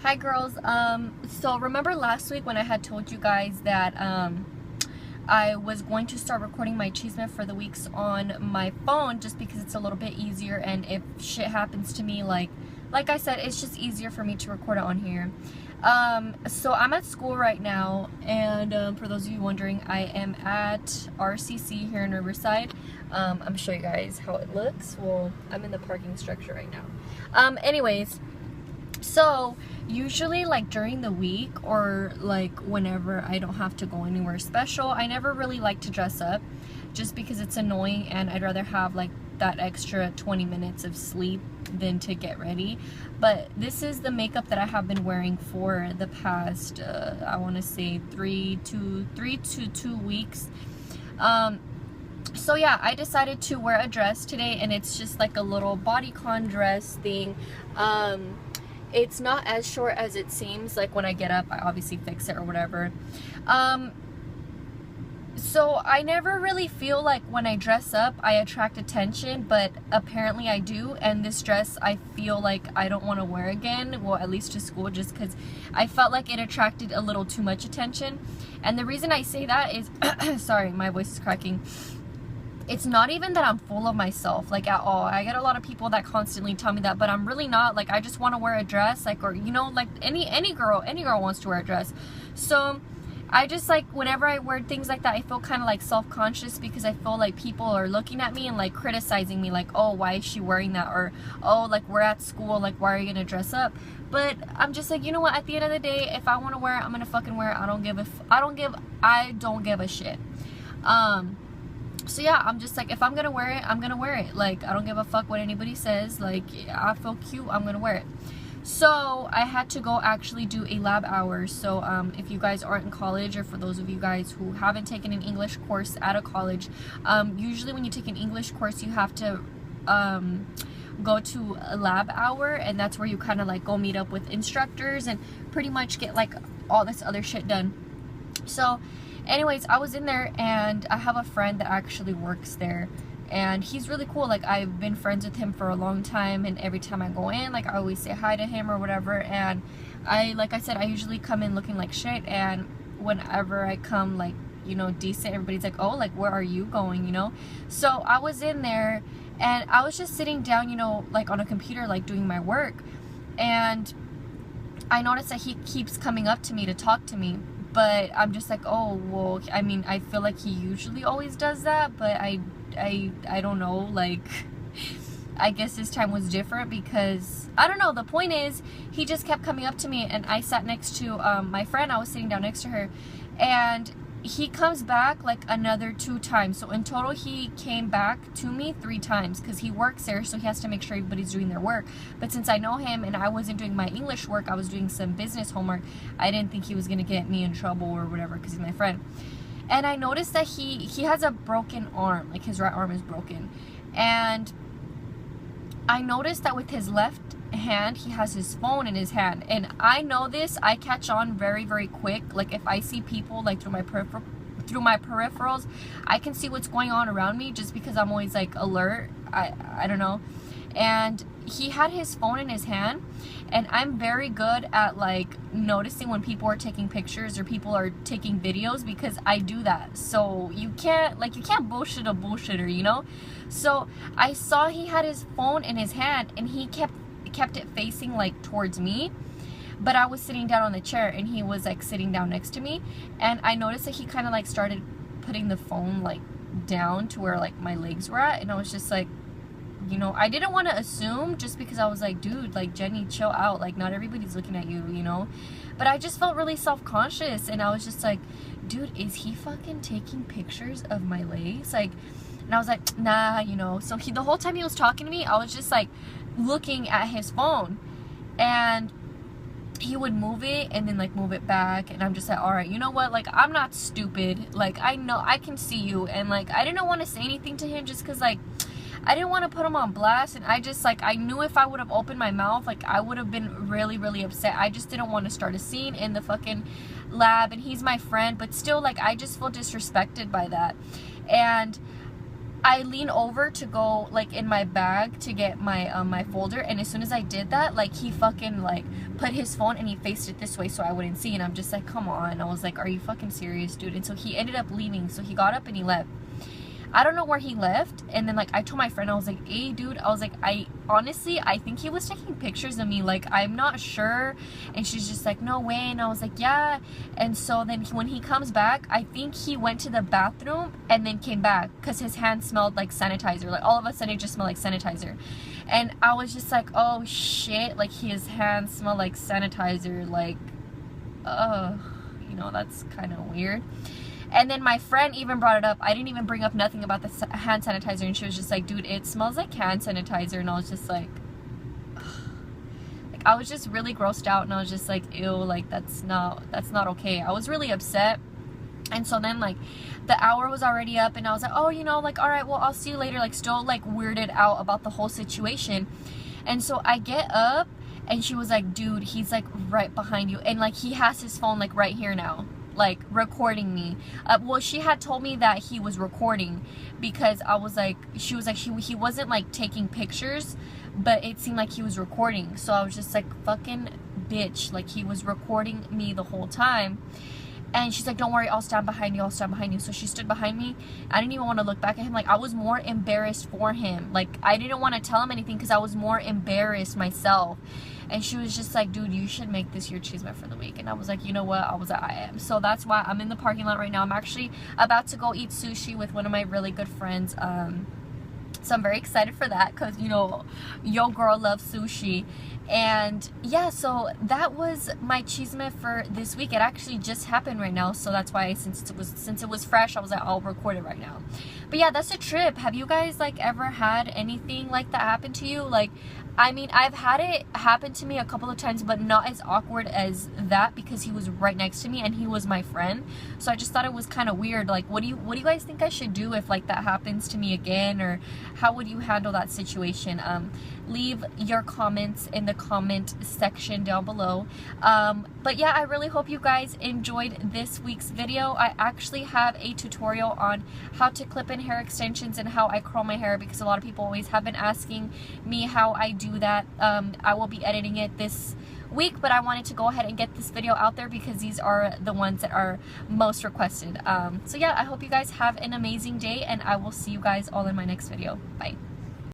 Hi girls. So remember last week when I had told you guys that I was going to start recording my Chisme for the weeks on my phone just because it's a little bit easier, and if shit happens to me, like I said, it's just easier for me to record it on here. So I'm at school right now, and for those of you wondering, I am at RCC here in Riverside. I'm gonna show you guys how it looks. Well, I'm in the parking structure right now. Anyways, so usually like during the week or like whenever I don't have to go anywhere special, I never really like to dress up just because it's annoying, and I'd rather have like that extra 20 minutes of sleep than to get ready. But this is the makeup that I have been wearing for the past I want to say 3 to 2 weeks. So yeah, I decided to wear a dress today, and it's just like a little bodycon dress thing. It's not as short as it seems. Like when I get up, I obviously fix it or whatever. So I never really feel like when I dress up I attract attention, but apparently I do. And this dress, I feel like I don't want to wear again, well, at least to school, just because I felt like it attracted a little too much attention. And the reason I say that is sorry, my voice is cracking. It's not even that I'm full of myself, like, at all. I get a lot of people that constantly tell me that, but I'm really not. Like, I just want to wear a dress, like, or, you know, like any girl wants to wear a dress. So I just, like, whenever I wear things like that, I feel kind of like self-conscious, because I feel like people are looking at me and like criticizing me, like, oh, why is she wearing that? Or, oh, like, we're at school, like, why are you gonna dress up? But I'm just like, you know what, at the end of the day, if I want to wear it, I'm gonna fucking wear it. I don't give a shit. So yeah, I'm just like, if I'm gonna wear it, I'm gonna wear it. Like, I don't give a fuck what anybody says. Like, I feel cute, I'm gonna wear it. So I had to go actually do a lab hour. So if you guys aren't in college, or for those of you guys who haven't taken an English course at a college, usually when you take an English course, you have to go to a lab hour, and that's where you kind of like go meet up with instructors and pretty much get like all this other shit done. So anyways, I was in there, and I have a friend that actually works there, and he's really cool. Like, I've been friends with him for a long time, and every time I go in, like, I always say hi to him or whatever. And like I said, I usually come in looking like shit, and whenever I come, like, you know, decent, everybody's like, oh, like, where are you going, you know? So I was in there, and I was just sitting down, you know, like on a computer, like doing my work, and I noticed that he keeps coming up to me to talk to me. But I'm just like, oh, well, I mean, I feel like he usually always does that, but I don't know, like, I guess this time was different, because, I don't know, the point is, he just kept coming up to me, and I sat next to my friend. I was sitting down next to her, and he comes back like another 2 times. So in total, he came back to me 3 times, because he works there, so he has to make sure everybody's doing their work. But since I know him and I wasn't doing my English work, I was doing some business homework, I didn't think he was gonna get me in trouble or whatever, because he's my friend. And I noticed that he has a broken arm, like his right arm is broken. And I noticed that with his left hand, he has his phone in his hand. And I know this, I catch on very, very quick. Like, if I see people like through my peripherals, I can see what's going on around me, just because I'm always like alert. I don't know. And he had his phone in his hand, and I'm very good at like noticing when people are taking pictures or people are taking videos, because I do that. So you can't bullshit a bullshitter, you know? So I saw he had his phone in his hand, and he kept it facing like towards me, but I was sitting down on the chair, and he was like sitting down next to me, and I noticed that he kind of like started putting the phone like down to where like my legs were at, and I was just like, you know, I didn't want to assume, just because I was like, dude, like, Jenny, chill out, like, not everybody's looking at you, you know? But I just felt really self-conscious, and I was just like, dude, is he fucking taking pictures of my legs? Like, and I was like, nah, you know? So the whole time he was talking to me, I was just like looking at his phone, and he would move it and then like move it back, and I'm just like, all right, you know what, like, I'm not stupid, like, I know I can see you. And like, I didn't want to say anything to him, just because like I didn't want to put him on blast, and I just like, I knew if I would have opened my mouth, like, I would have been really, really upset. I just didn't want to start a scene in the fucking lab, and he's my friend, but still, like, I just feel disrespected by that. And I leaned over to go like in my bag to get my my folder, and as soon as I did that, like he fucking like put his phone and he faced it this way so I wouldn't see, and I'm just like, come on. I was like, are you fucking serious, dude? And so he ended up leaving. So he got up and he left. I don't know where he left, and then like I told my friend, I was like, hey dude, I was like, I honestly think he was taking pictures of me, like I'm not sure. And she's just like, no way. And I was like, yeah. And so then when he comes back, I think he went to the bathroom and then came back because his hand smelled like sanitizer, like all of a sudden it just smelled like sanitizer. And I was just like, oh shit, like his hands smell like sanitizer, like you know, that's kind of weird. And then my friend even brought it up. I didn't even bring up nothing about the hand sanitizer, and she was just like, dude, it smells like hand sanitizer. And I was just like, ugh. Like I was just really grossed out, and I was just like, ew, like that's not okay. I was really upset. And so then like the hour was already up, and I was like, oh, you know, like all right, well, I'll see you later, like still like weirded out about the whole situation. And so I get up, and she was like, dude, he's like right behind you, and like he has his phone like right here now, like recording me. Well, she had told me that he was recording, because I was like, she was like, he wasn't like taking pictures, but it seemed like he was recording. So I was just like, fucking bitch, like he was recording me the whole time. And she's like, don't worry, I'll stand behind you, I'll stand behind you. So she stood behind me. I didn't even want to look back at him. Like I was more embarrassed for him. Like I didn't want to tell him anything because I was more embarrassed myself. And she was just like, dude, you should make this your Chisme for the week. And I was like, you know what? I was like, I am. So that's why I'm in the parking lot right now. I'm actually about to go eat sushi with one of my really good friends. So I'm very excited for that because, you know, yo girl loves sushi. And yeah, so that was my Chisme for this week. It actually just happened right now, so that's why since it was fresh, I was like, I'll record it right now. But yeah, that's a trip. Have you guys like ever had anything like that happen to you? Like, I mean, I've had it happen to me a couple of times, but not as awkward as that because he was right next to me and he was my friend. So I just thought it was kind of weird. Like, what do you guys think I should do if like that happens to me again, or how would you handle that situation? Leave your comments in the comment section down below. But yeah, I really hope you guys enjoyed this week's video. I actually have a tutorial on how to clip in hair extensions and how I curl my hair, because a lot of people always have been asking me how I do that. I will be editing it this week, but I wanted to go ahead and get this video out there because these are the ones that are most requested. So yeah, I hope you guys have an amazing day, and I will see you guys all in my next video. Bye.